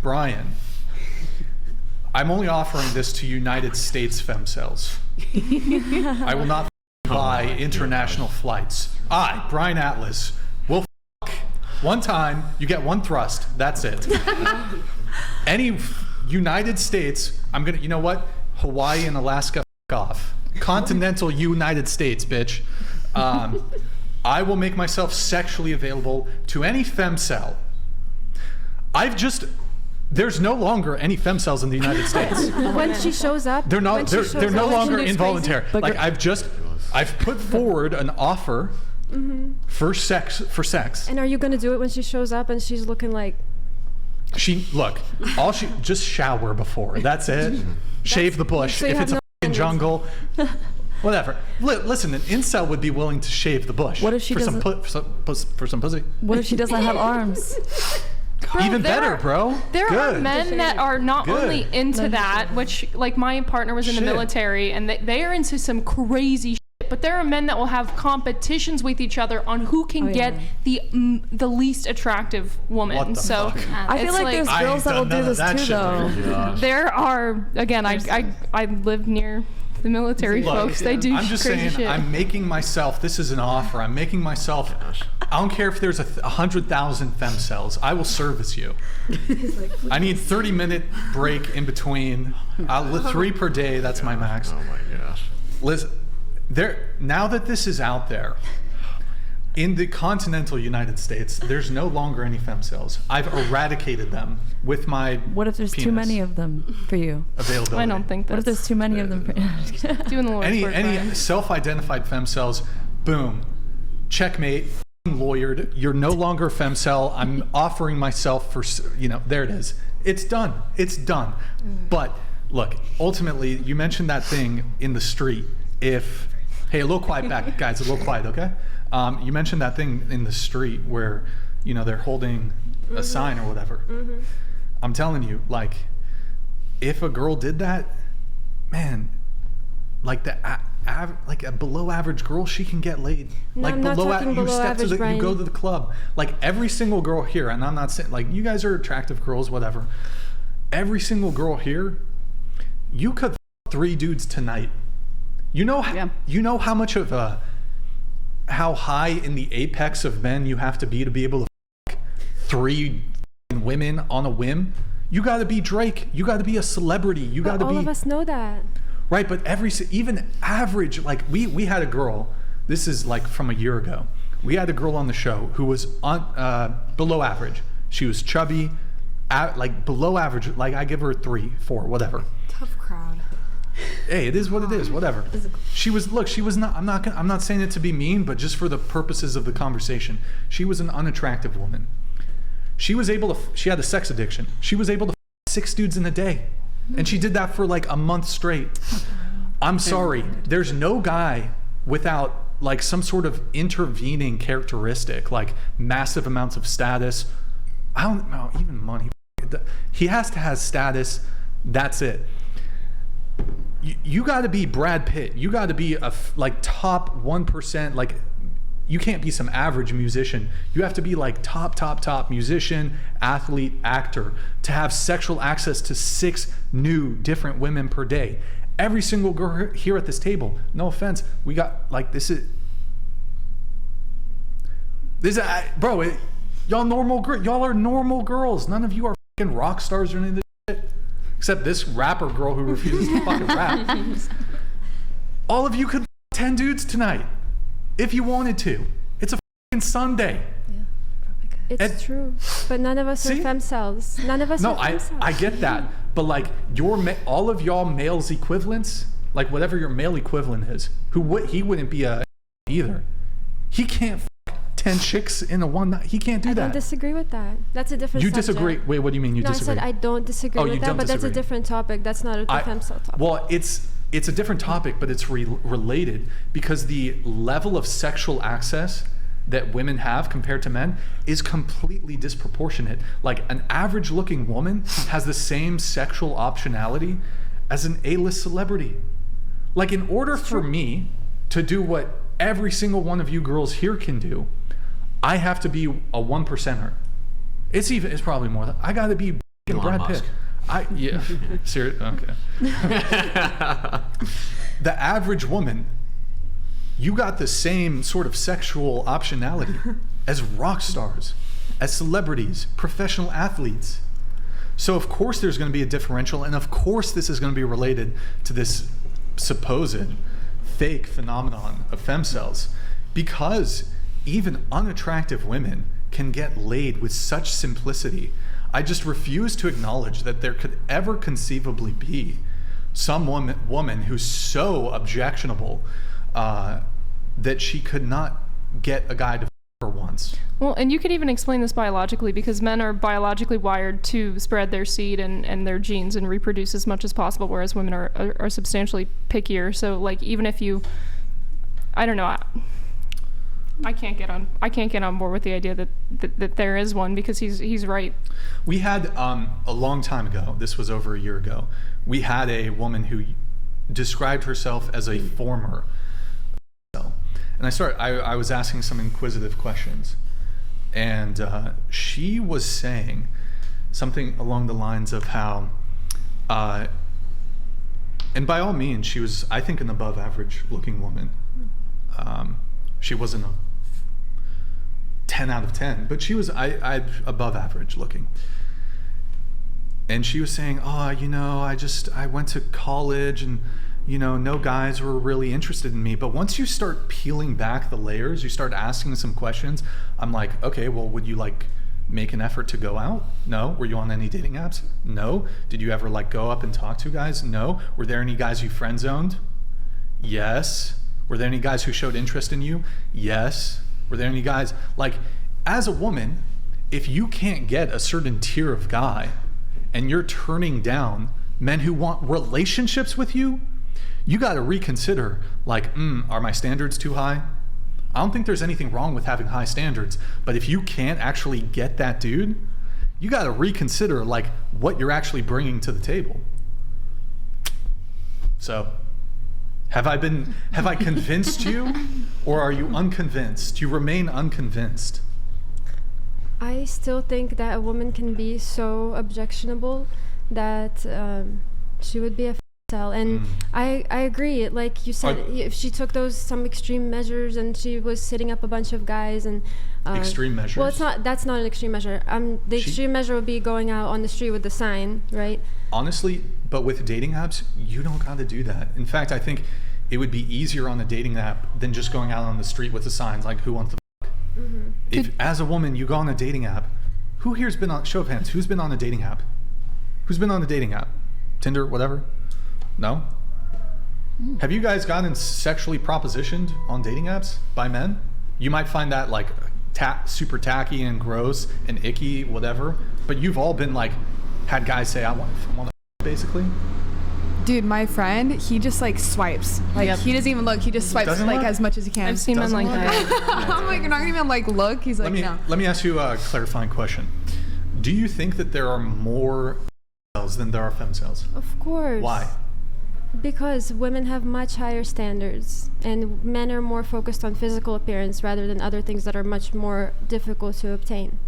Brian, I'm only offering this to United States femcels. I will not buy international flights. Brian Atlas, will one time, you get one thrust, that's it. Any United States, I'm gonna, you know what? Hawaii and Alaska, off. Continental United States, bitch. I will make myself sexually available to any femcel. There's no longer any femcels in the United States. When she shows up, they're no longer involuntary. Like I've put forward an offer for sex. And are you gonna do it when she shows up and she's looking like? Just shower before. That's it. Shave the bush. So if it's a fucking jungle, whatever. Listen, an incel would be willing to shave the bush. What if she doesn't? For some pussy. What if she doesn't have arms? Bro, even better, bro. There are men that are not only into that, which, like, my partner was in the military, and they are into some crazy shit, but there are men that will have competitions with each other on who can get the least attractive woman. What the fuck? I feel like there's girls that will do this too, though. There are, again, I live near the military folks. They do I'm just crazy saying, shit. I'm making myself, this is an offer, I'm making myself, I don't care if there's 100,000 femcels, I will service you. I need 30-minute break in between, 3 per day, that's my max. Oh my gosh. Liz, now that this is out there, in the continental United States, there's no longer any femcels. I've eradicated them with my What if there's too many of them for you? Availability. I don't think that's... What if there's too many of them for you? Doing the Lord's work, any Brian. self-identified femcels, boom, checkmate, lawyered. You're no longer a femcel. I'm offering myself for, there it is. It's done. It's done. But look, ultimately, you mentioned that thing in the street. Hey, a little quiet back, guys, a little quiet, okay? You mentioned that thing in the street where, they're holding a sign or whatever. I'm telling you, like, if a girl did that, man, like a below average girl, she can get laid. No, like I'm not talking below average, you Brian. go to the club. Like every single girl here, and I'm not saying, like, you guys are attractive girls, whatever. Every single girl here, you could f 3 dudes tonight. You know how much of how high in the apex of men you have to be able to f 3 women on a whim. You got to be Drake. You got to be a celebrity. You got to be. All of us know that. Right, but even average, like we had a girl. This is like from a year ago. We had a girl on the show who was below average. She was chubby, like below average. Like I give her a 3, 4, whatever. Tough crowd. Hey, it is what it is. Whatever. She was not. I'm not saying it to be mean, but just for the purposes of the conversation, she was an unattractive woman. She had a sex addiction. She was able to 6 dudes in a day, and she did that for like a month straight. I'm sorry. There's no guy without like some sort of intervening characteristic, like massive amounts of status. I don't know, even money. He has to have status. That's it. You got to be Brad Pitt. You got to be like top 1%. Like you can't be some average musician. You have to be like top musician, athlete, actor to have sexual access to 6 new different women per day. Every single girl here at this table, no offense, we got like this is bro. Y'all are normal girls. None of you are fucking rock stars or any of this shit. Except this rapper girl who refuses to fucking rap. All of you could 10 dudes tonight if you wanted to. It's a fucking Sunday. Yeah, probably good. It's true, but none of us are femcels. None of us are femcels. No, I get that, but like all of y'all males equivalents, like whatever your male equivalent is, he wouldn't be a either. He can't 10 chicks in a one night. He can't do that. I don't disagree with that. That's a different subject. You disagree? Wait, what do you mean you disagree? No, I said I don't disagree with that, but that's a different topic. That's not a femcel topic. Well, it's a different topic, but it's related because the level of sexual access that women have compared to men is completely disproportionate. Like an average looking woman has the same sexual optionality as an A-list celebrity. Like in order for me to do what every single one of you girls here can do, I have to be a 1%er. It's probably more than, I gotta be Brad Pitt. Serious? Okay. The average woman, you got the same sort of sexual optionality as rock stars, as celebrities, professional athletes. So of course there's going to be a differential, and of course this is going to be related to this supposed fake phenomenon of femcels, because even unattractive women can get laid with such simplicity. I just refuse to acknowledge that there could ever conceivably be some woman who's so objectionable that she could not get a guy to her once. Well, and you could even explain this biologically, because men are biologically wired to spread their seed and their genes and reproduce as much as possible, whereas women are substantially pickier. So like, even if you, I don't know, I can't get on board with the idea that there is one, because he's right. We had a long time ago, this was over a year ago, we had a woman who described herself as a former femcel. And I was asking some inquisitive questions, and she was saying something along the lines of how, and by all means, she was, I think, an above average looking woman. She wasn't a 10 out of 10, but she was above average looking. And she was saying, I went to college, and no guys were really interested in me. But once you start peeling back the layers, you start asking some questions. I'm like, okay, well, would you like make an effort to go out? No. Were you on any dating apps? No. Did you ever like go up and talk to guys? No. Were there any guys you friend zoned? Yes. Were there any guys who showed interest in you? Yes. Were there any guys, like, as a woman, if you can't get a certain tier of guy and you're turning down men who want relationships with you, you got to reconsider, like, are my standards too high? I don't think there's anything wrong with having high standards, but if you can't actually get that dude, you got to reconsider, like, what you're actually bringing to the table. So, have I convinced you, or are you unconvinced? You remain unconvinced. I still think that a woman can be so objectionable that she would be a femcel. And I agree. Like you said, if she took some extreme measures and she was sitting up a bunch of guys and extreme measures. Well, that's not an extreme measure. The extreme measure would be going out on the street with the sign, right? Honestly, but with dating apps, you don't got to do that. In fact, I think it would be easier on a dating app than just going out on the street with the signs like, who wants to fuck? Mm-hmm. If, as a woman, you go on a dating app, who here's been on, show of hands, who's been on a dating app? Who's been on a dating app? Tinder, whatever? No? Have you guys gotten sexually propositioned on dating apps by men? You might find that like super tacky and gross and icky, whatever, but you've all been like, had guys say, I want to basically. Dude, my friend, he just like swipes. Like he doesn't even look. He just swipes like as much as he can. I've seen men like that. I'm like, you're not gonna even like look. He's like, no. Let me ask you a clarifying question. Do you think that there are more femcels than there are femcels? Of course. Why? Because women have much higher standards, and men are more focused on physical appearance rather than other things that are much more difficult to obtain.